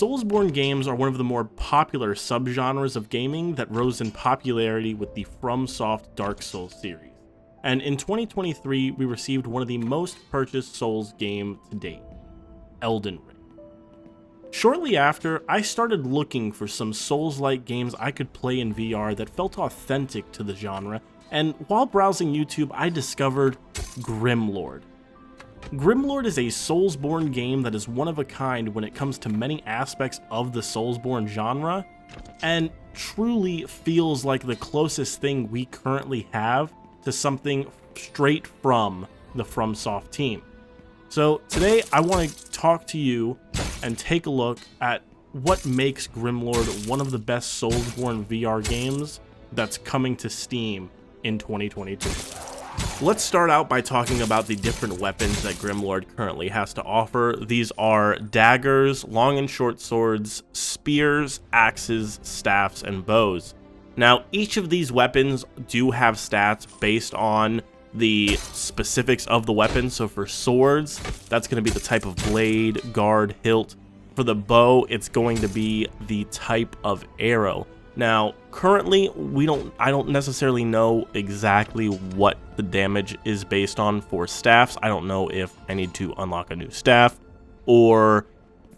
Soulsborne games are one of the more popular subgenres of gaming that rose in popularity with the FromSoft Dark Souls series. And in 2023, we received one of the most purchased Souls game to date, Elden Ring. Shortly after, I started looking for some Souls-like games I could play in VR that felt authentic to the genre, and while browsing YouTube, I discovered Grimlord. Grimlord is a Soulsborne game that is one of a kind when it comes to many aspects of the Soulsborne genre, and truly feels like the closest thing we currently have to something straight from the FromSoft team. So today I want to talk to you and take a look at what makes Grimlord one of the best Soulsborne VR games that's coming to Steam in 2022. Let's start out by talking about the different weapons that Grimlord currently has to offer. These are daggers, long and short swords, spears, axes, staffs, and bows. Now, each of these weapons do have stats based on the specifics of the weapon. So for swords, that's going to be the type of blade, guard, hilt. For the bow, it's going to be the type of arrow. Now, currently, I don't necessarily know exactly what the damage is based on for staffs. I don't know if I need to unlock a new staff, or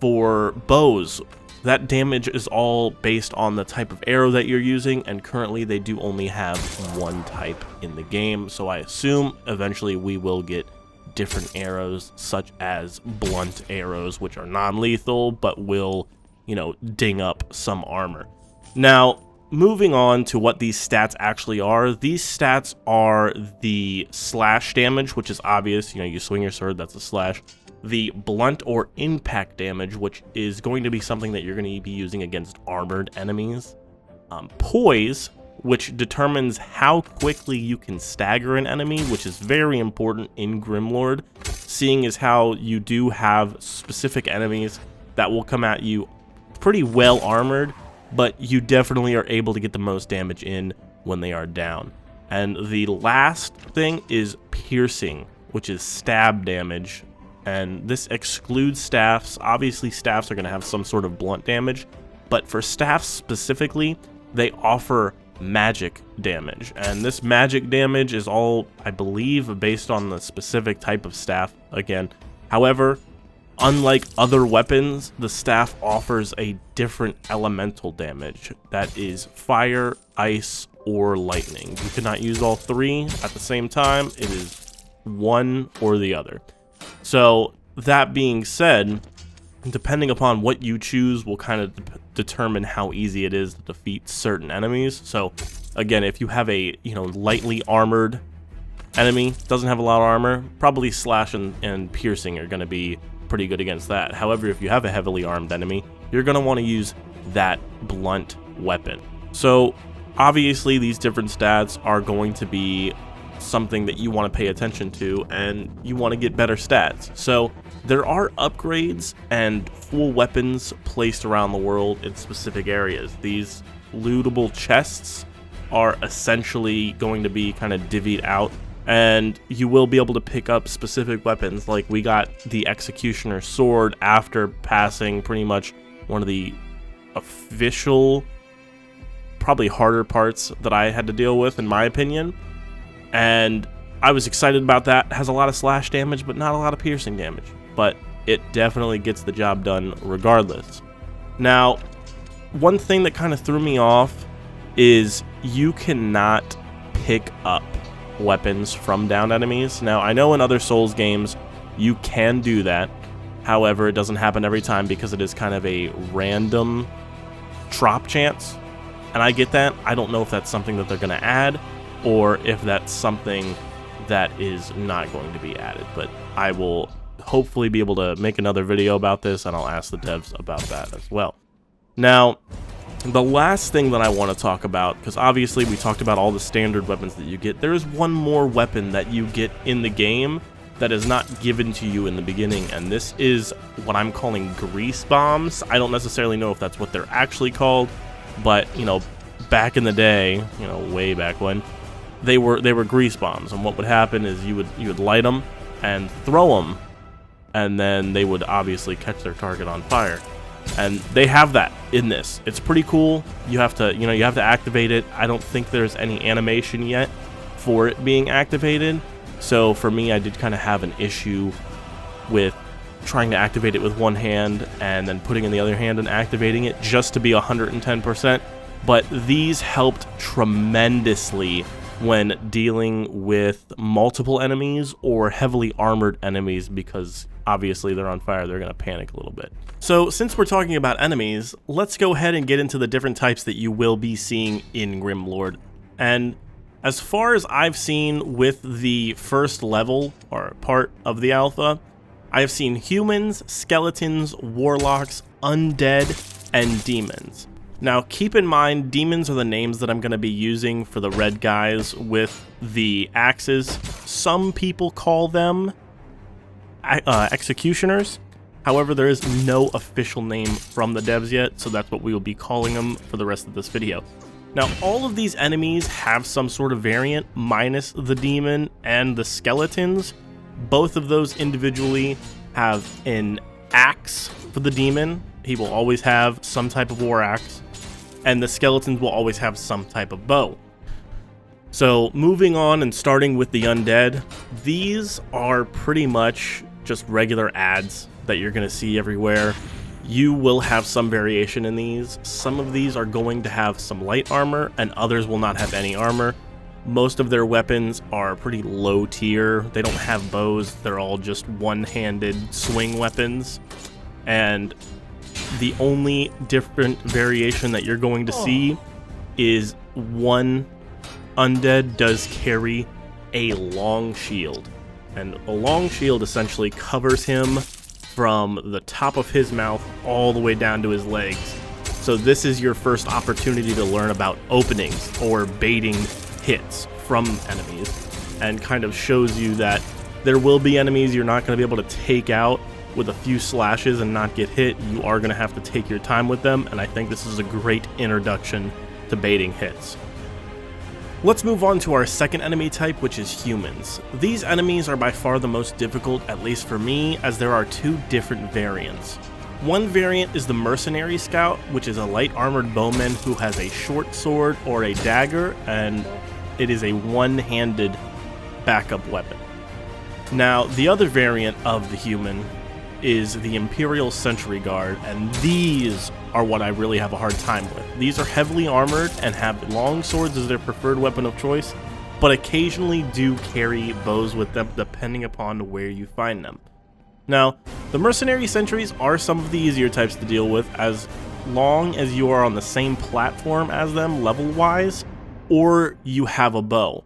for bows, that damage is all based on the type of arrow that you're using, and currently they do only have one type in the game, so I assume eventually we will get different arrows, such as blunt arrows, which are non-lethal, but will, ding up some armor. Now, moving on to what these stats actually are, these stats are the slash damage, which is obvious, you swing your sword, that's a slash. The blunt or impact damage, which is going to be something that you're going to be using against armored enemies. Poise, which determines how quickly you can stagger an enemy, which is very important in Grimlord, seeing as how you do have specific enemies that will come at you pretty well armored, but you definitely are able to get the most damage in when they are down. And the last thing is piercing, which is stab damage, and this excludes staffs. Obviously, staffs are going to have some sort of blunt damage, but for staffs specifically, they offer magic damage, and this magic damage is all, I believe, based on the specific type of staff again. However, unlike other weapons, the staff offers a different elemental damage that is fire, ice, or lightning. You cannot use all three at the same time. It is one or the other. So that being said, depending upon what you choose will kind of determine how easy it is to defeat certain enemies. So again, if you have a lightly armored enemy, doesn't have a lot of armor, probably slash and piercing are going to be pretty good against that. However, if you have a heavily armed enemy, you're going to want to use that blunt weapon. So obviously these different stats are going to be something that you want to pay attention to, and you want to get better stats. So there are upgrades and full weapons placed around the world in specific areas. These lootable chests are essentially going to be kind of divvied out, and you will be able to pick up specific weapons. Like we got the Executioner sword after passing pretty much one of the official, probably harder parts that I had to deal with, in my opinion. And I was excited about that. It has a lot of slash damage, but not a lot of piercing damage. But it definitely gets the job done regardless. Now, one thing that kind of threw me off is you cannot pick up weapons from downed enemies. Now, I know in other Souls games you can do that. However, it doesn't happen every time because it is kind of a random drop chance. And I get that. I don't know if that's something that they're going to add, or if that's something that is not going to be added. But I will hopefully be able to make another video about this, and I'll ask the devs about that as well. Now, the last thing that I want to talk about, because obviously we talked about all the standard weapons that you get, there is one more weapon that you get in the game that is not given to you in the beginning, and this is what I'm calling grease bombs. I don't necessarily know if that's what they're actually called, but, back in the day, way back when, they were grease bombs, and what would happen is you would light them and throw them, and then they would obviously catch their target on fire. And they have that in this. It's pretty cool. You have to, you have to activate it. I don't think there's any animation yet for it being activated. So for me, I did kind of have an issue with trying to activate it with one hand and then putting in the other hand and activating it just to be 110%. But these helped tremendously when dealing with multiple enemies or heavily armored enemies, because obviously they're on fire, they're going to panic a little bit. So since we're talking about enemies, let's go ahead and get into the different types that you will be seeing in Grimlord. And as far as I've seen with the first level or part of the alpha, I have seen humans, skeletons, warlocks, undead, and demons. Now, keep in mind, demons are the names that I'm going to be using for the red guys with the axes. Some people call them executioners. However, there is no official name from the devs yet, so that's what we will be calling them for the rest of this video. Now, all of these enemies have some sort of variant, minus the demon and the skeletons. Both of those individually have an axe for the demon. He will always have some type of war axe. And the skeletons will always have some type of bow. So moving on and starting with the undead, these are pretty much just regular ads that you're going to see everywhere. You will have some variation in these. Some of these are going to have some light armor and others will not have any armor. Most of their weapons are pretty low tier. They don't have bows. They're all just one-handed swing weapons. And the only different variation that you're going to see is one undead does carry a long shield. And a long shield essentially covers him from the top of his mouth all the way down to his legs. So this is your first opportunity to learn about openings or baiting hits from enemies, and kind of shows you that there will be enemies you're not going to be able to take out with a few slashes and not get hit. You are going to have to take your time with them, and I think this is a great introduction to baiting hits. Let's move on to our second enemy type, which is humans. These enemies are by far the most difficult, at least for me, as there are two different variants. One variant is the Mercenary Scout, which is a light armored bowman who has a short sword or a dagger, and it is a one-handed backup weapon. Now, the other variant of the human is the Imperial Sentry Guard, and these are what I really have a hard time with. These are heavily armored and have long swords as their preferred weapon of choice, but occasionally do carry bows with them depending upon where you find them. Now, the Mercenary Centuries are some of the easier types to deal with as long as you are on the same platform as them level-wise, or you have a bow.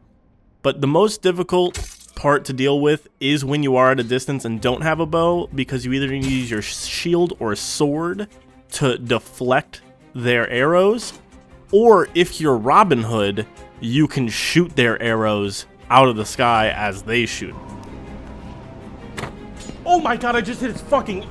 But the most difficult part to deal with is when you are at a distance and don't have a bow, because you either need to use your shield or sword to deflect their arrows, or if you're Robin Hood, you can shoot their arrows out of the sky as they shoot. Oh my god, I just hit his fucking...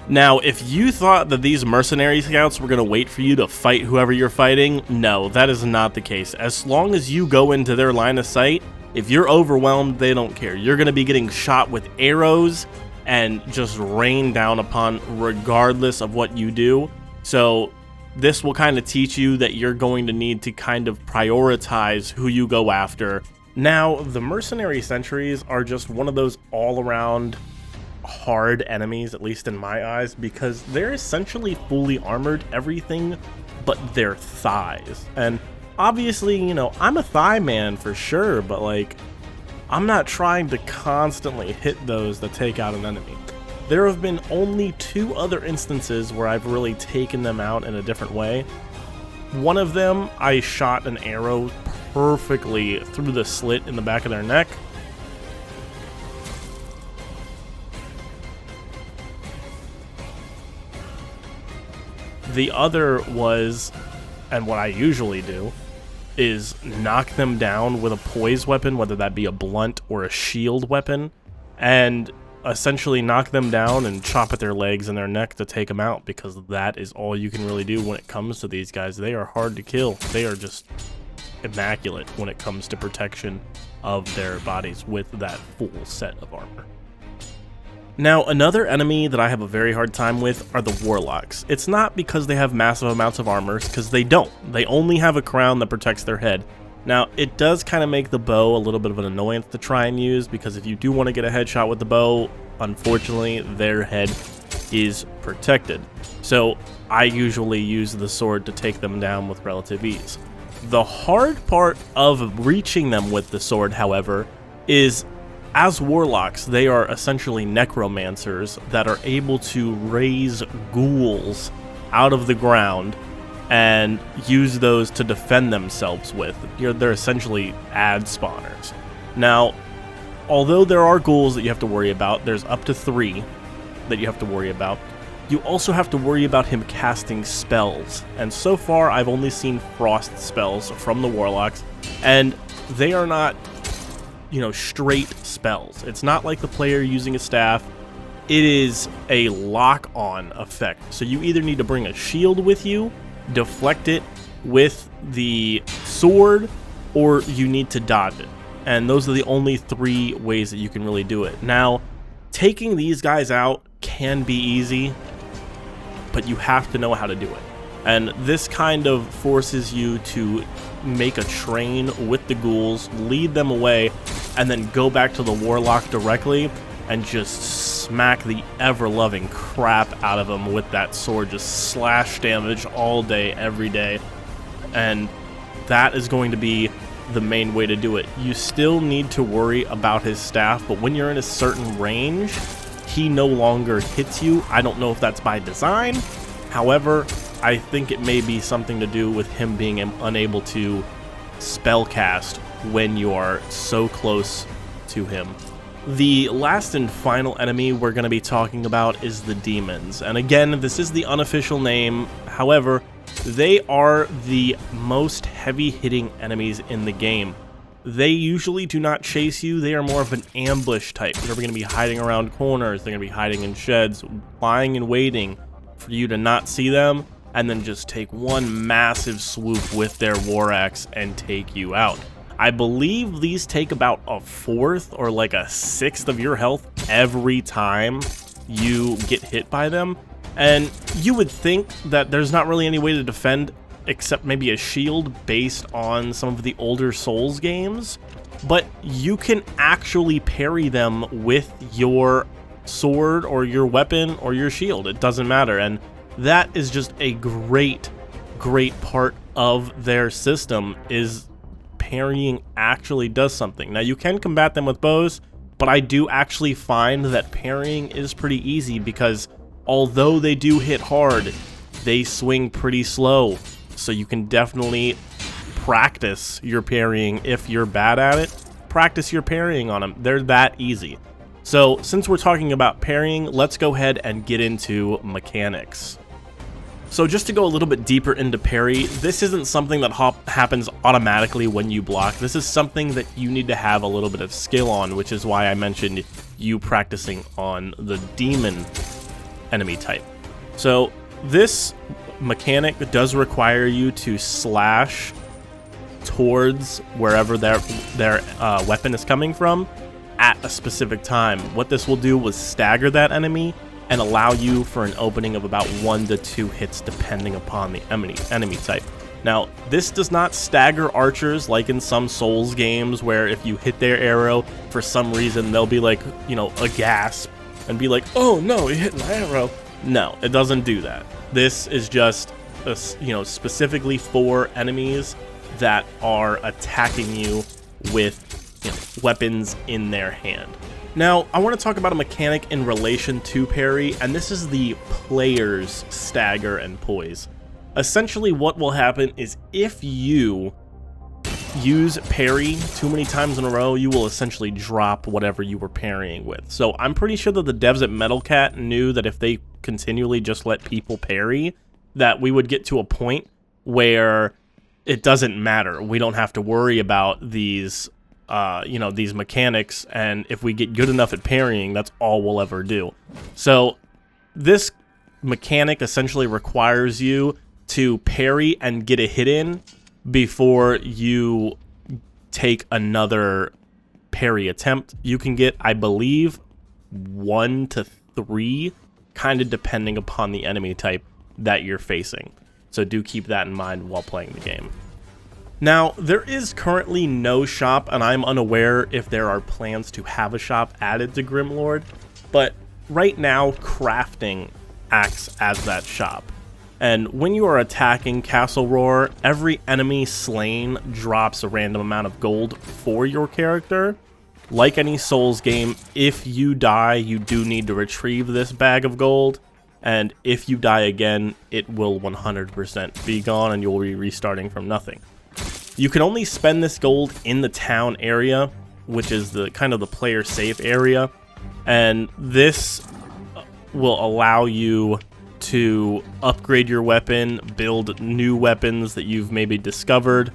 Now, if you thought that these Mercenary Scouts were going to wait for you to fight whoever you're fighting, no, that is not the case. As long as you go into their line of sight, if you're overwhelmed, they don't care. You're going to be getting shot with arrows and just rain down upon regardless of what you do. So this will kind of teach you that you're going to need to kind of prioritize who you go after. Now, the Mercenary Centuries are just one of those all-around hard enemies, at least in my eyes, because they're essentially fully armored, everything but their thighs. And obviously, you know, I'm a thigh man for sure, but like, I'm not trying to constantly hit those that take out an enemy. There have been only 2 other instances where I've really taken them out in a different way. One of them, I shot an arrow perfectly through the slit in the back of their neck. The other was, and what I usually do, is knock them down with a poise weapon, whether that be a blunt or a shield weapon, and essentially knock them down and chop at their legs and their neck to take them out, because that is all you can really do when it comes to these guys. They are hard to kill. They are just immaculate when it comes to protection of their bodies with that full set of armor. Now, another enemy that I have a very hard time with are the Warlocks. It's not because they have massive amounts of armor, because they don't. They only have a crown that protects their head. Now, it does kind of make the bow a little bit of an annoyance to try and use, because if you do want to get a headshot with the bow, unfortunately, their head is protected. So, I usually use the sword to take them down with relative ease. The hard part of reaching them with the sword, however, is as Warlocks, they are essentially necromancers that are able to raise ghouls out of the ground and use those to defend themselves with. They're essentially ad spawners. Now, although there are ghouls that you have to worry about, there's up to 3 that you have to worry about. You also have to worry about him casting spells, and so far I've only seen frost spells from the Warlocks, and they are not, straight spells. It's not like the player using a staff. It is a lock-on effect. So you either need to bring a shield with you, deflect it with the sword, or you need to dodge it. And those are the only 3 ways that you can really do it. Now, taking these guys out can be easy, but you have to know how to do it. And this kind of forces you to make a train with the ghouls, lead them away, and then go back to the Warlock directly and just smack the ever-loving crap out of him with that sword. Just slash damage all day, every day. And that is going to be the main way to do it. You still need to worry about his staff, but when you're in a certain range, he no longer hits you. I don't know if that's by design. However, I think it may be something to do with him being unable to spellcast when you are so close to him. The last and final enemy we're going to be talking about is the demons. And again, this is the unofficial name. However, they are the most heavy-hitting enemies in the game. They usually do not chase you. They are more of an ambush type. They're going to be hiding around corners. They're going to be hiding in sheds, lying and waiting for you to not see them, and then just take one massive swoop with their war axe and take you out. I believe these take about a 1/4 or like a 1/6 of your health every time you get hit by them. And you would think that there's not really any way to defend except maybe a shield based on some of the older Souls games, but you can actually parry them with your sword or your weapon or your shield. It doesn't matter, and that is just a great part of their system. Is parrying actually does something. Now, you can combat them with bows, but I do actually find that parrying is pretty easy because although they do hit hard, they swing pretty slow. So you can definitely practice your parrying. If you're bad at it, practice your parrying on them. They're that easy. So since we're talking about parrying, let's go ahead and get into mechanics. So just to go a little bit deeper into parry, this isn't something that happens automatically when you block. This is something that you need to have a little bit of skill on, which is why I mentioned you practicing on the demon enemy type. So this mechanic does require you to slash towards wherever their weapon is coming from at a specific time. What this will do was stagger that enemy and allow you for an opening of about 1 to 2 hits depending upon the enemy type. Now, this does not stagger archers like in some Souls games where if you hit their arrow, for some reason they'll be like, a gasp and be like, oh no, you hit my arrow. No, it doesn't do that. This is just, specifically for enemies that are attacking you with weapons in their hand. Now, I want to talk about a mechanic in relation to parry, and this is the player's stagger and poise. Essentially, what will happen is if you use parry too many times in a row, you will essentially drop whatever you were parrying with. So I'm pretty sure that the devs at Metal Cat knew that if they continually just let people parry, that we would get to a point where it doesn't matter. We don't have to worry about these these mechanics, and if we get good enough at parrying, that's all we'll ever do. So this mechanic essentially requires you to parry and get a hit in before you take another parry attempt. You can get, I believe, 1 to 3, kind of depending upon the enemy type that you're facing. So do keep that in mind while playing the game. Now, there is currently no shop, and I'm unaware if there are plans to have a shop added to Grimlord, but right now, crafting acts as that shop. And when you are attacking Castle Roar, every enemy slain drops a random amount of gold for your character. Like any Souls game, if you die, you do need to retrieve this bag of gold. And if you die again, it will 100% be gone and you'll be restarting from nothing. You can only spend this gold in the town area, which is the kind of the player safe area. And this will allow you to upgrade your weapon, build new weapons that you've maybe discovered,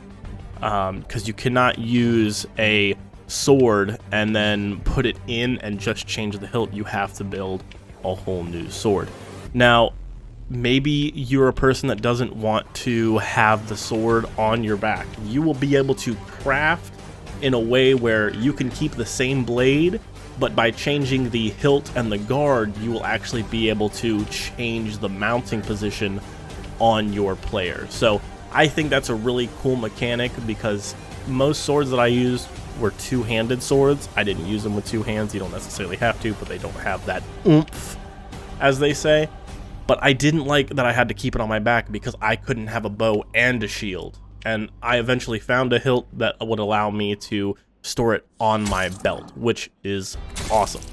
because you cannot use a sword and then put it in and just change the hilt. You have to build a whole new sword. Now, maybe you're a person that doesn't want to have the sword on your back. You will be able to craft in a way where you can keep the same blade, but by changing the hilt and the guard, you will actually be able to change the mounting position on your player. So I think that's a really cool mechanic, because most swords that I used were two-handed swords. I didn't use them with two hands. You don't necessarily have to, but they don't have that oomph, as they say. But I didn't like that I had to keep it on my back because I couldn't have a bow and a shield. And I eventually found a hilt that would allow me to store it on my belt, which is awesome.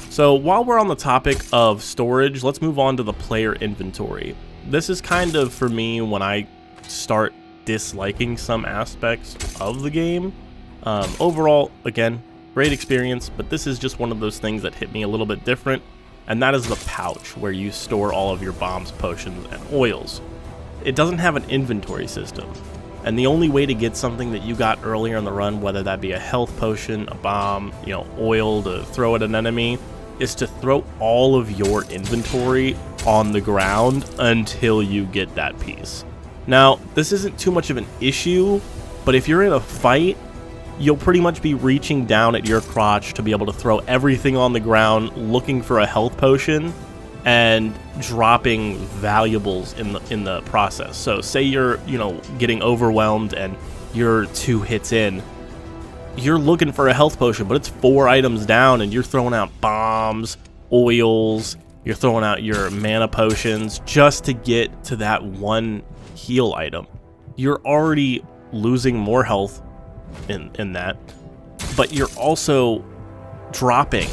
So while we're on the topic of storage, let's move on to the player inventory. This is kind of, for me, when I start disliking some aspects of the game. Overall, again, great experience, but this is just one of those things that hit me a little bit different, and that is the pouch where you store all of your bombs, potions, and oils. It doesn't have an inventory system. And the only way to get something that you got earlier in the run, whether that be a health potion, a bomb, oil to throw at an enemy, is to throw all of your inventory on the ground until you get that piece. Now, this isn't too much of an issue, but if you're in a fight, you'll pretty much be reaching down at your crotch to be able to throw everything on the ground, looking for a health potion, and dropping valuables in the process. So say you're, getting overwhelmed and you're 2 hits in, you're looking for a health potion, but it's 4 items down and you're throwing out bombs, oils, you're throwing out your mana potions just to get to that one heal item. You're already losing more health in that, but you're also dropping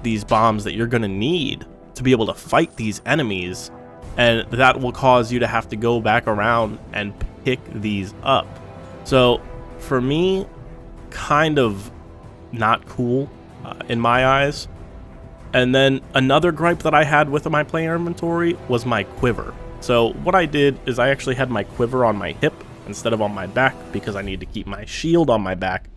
these bombs that you're going to need to be able to fight these enemies, and that will cause you to have to go back around and pick these up. So for me, kind of not cool in my eyes. And then another gripe that I had with my player inventory was my quiver. So what I did is I actually had my quiver on my hip instead of on my back, because I need to keep my shield on my back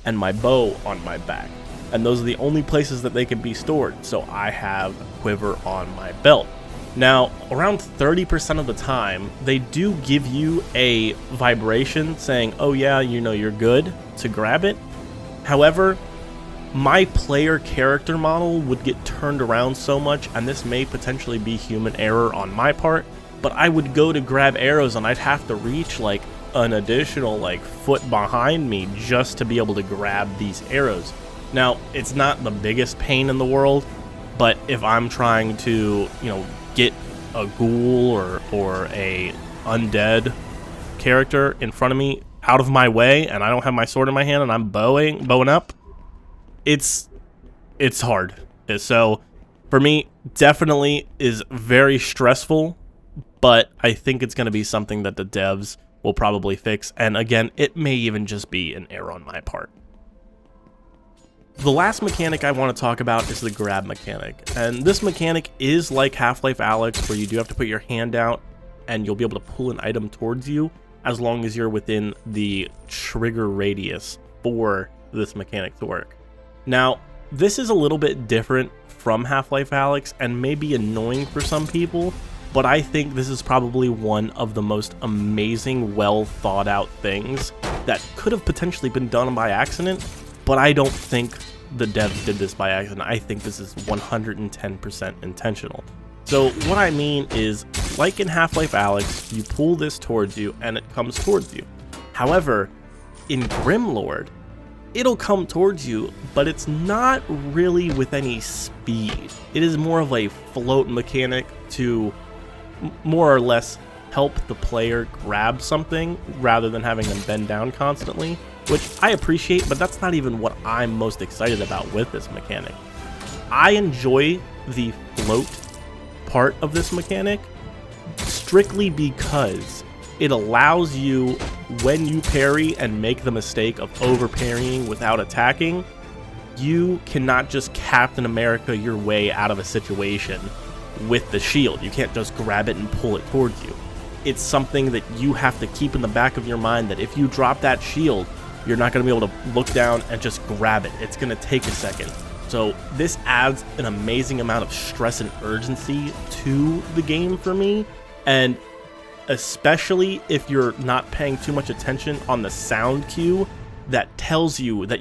and my bow on my back. And those are the only places that they can be stored, so I have a quiver on my belt. Now, around 30% of the time, they do give you a vibration saying, oh yeah, you're good to grab it. However, my player character model would get turned around so much, and this may potentially be human error on my part, but I would go to grab arrows and I'd have to reach like an additional foot behind me just to be able to grab these arrows. Now, it's not the biggest pain in the world, but if I'm trying to, get a ghoul or a undead character in front of me out of my way, and I don't have my sword in my hand and I'm bowing up, it's hard. So for me, definitely is very stressful, but I think it's going to be something that the devs will probably fix. And again, it may even just be an error on my part. The last mechanic I want to talk about is the grab mechanic, and this mechanic is like Half-Life Alyx, where you do have to put your hand out and you'll be able to pull an item towards you as long as you're within the trigger radius for this mechanic to work. Now, this is a little bit different from Half-Life Alyx and may be annoying for some people, but I think this is probably one of the most amazing, well thought out things that could have potentially been done by accident, but I don't think the devs did this by accident. I think this is 110% intentional. So what I mean is, like in Half-Life Alyx, you pull this towards you and it comes towards you. However, in Grimlord, it'll come towards you, but it's not really with any speed. It is more of a float mechanic to more or less help the player grab something rather than having them bend down constantly, which I appreciate, but that's not even what I'm most excited about with this mechanic. I enjoy the float part of this mechanic strictly because it allows you, when you parry and make the mistake of over parrying without attacking, you cannot just Captain America your way out of a situation with the shield. You can't just grab it and pull it towards you. It's something that you have to keep in the back of your mind, that if you drop that shield, you're not going to be able to look down and just grab it. It's going to take a second. So this adds an amazing amount of stress and urgency to the game for me, and especially if you're not paying too much attention on the sound cue that tells you that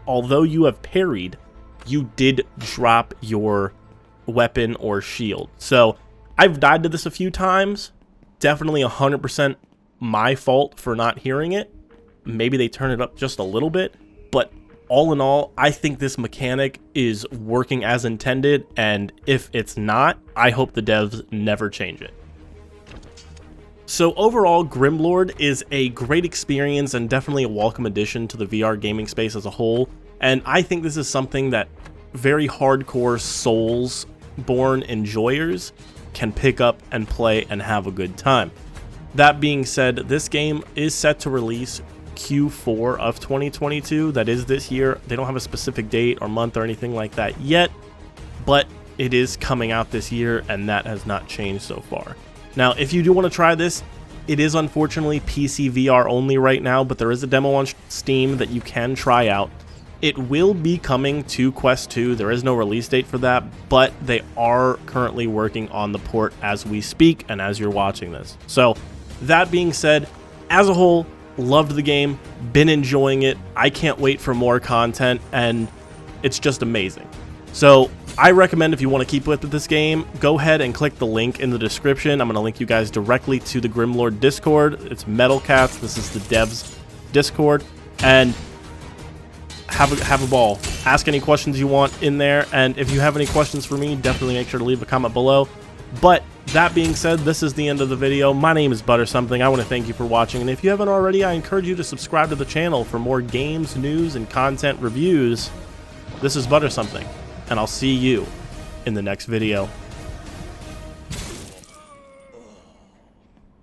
although you have parried, you did drop your weapon or shield. So I've died to this a few times. Definitely 100% my fault for not hearing it. Maybe they turn it up just a little bit, but all in all, I think this mechanic is working as intended, and if it's not, I hope the devs never change it. So overall, Grimlord is a great experience and definitely a welcome addition to the VR gaming space as a whole, and I think this is something that very hardcore Souls-born enjoyers can pick up and play and have a good time. That being said, this game is set to release Q4 of 2022. That is this year. They don't have a specific date or month or anything like that yet, but it is coming out this year, and that has not changed so far. Now, if you do want to try this, it is unfortunately PC VR only right now, but there is a demo on Steam that you can try out. It will be coming to Quest 2. There is no release date for that, but they are currently working on the port as we speak and as you're watching this. So that being said, as a whole, loved the game, been enjoying it. I can't wait for more content, and it's just amazing. So I recommend, if you want to keep with this game, go ahead and click the link in the description. I'm going to link you guys directly to the Grimlord Discord. It's Metalcats. This is the devs Discord, and have a ball. Ask any questions you want in there, and if you have any questions for me, definitely make sure to leave a comment below. But that being said, this is the end of the video. My name is Buttersomething. I want to thank you for watching, and if you haven't already, I encourage you to subscribe to the channel for more games, news, and content reviews. This is Buttersomething, and I'll see you in the next video.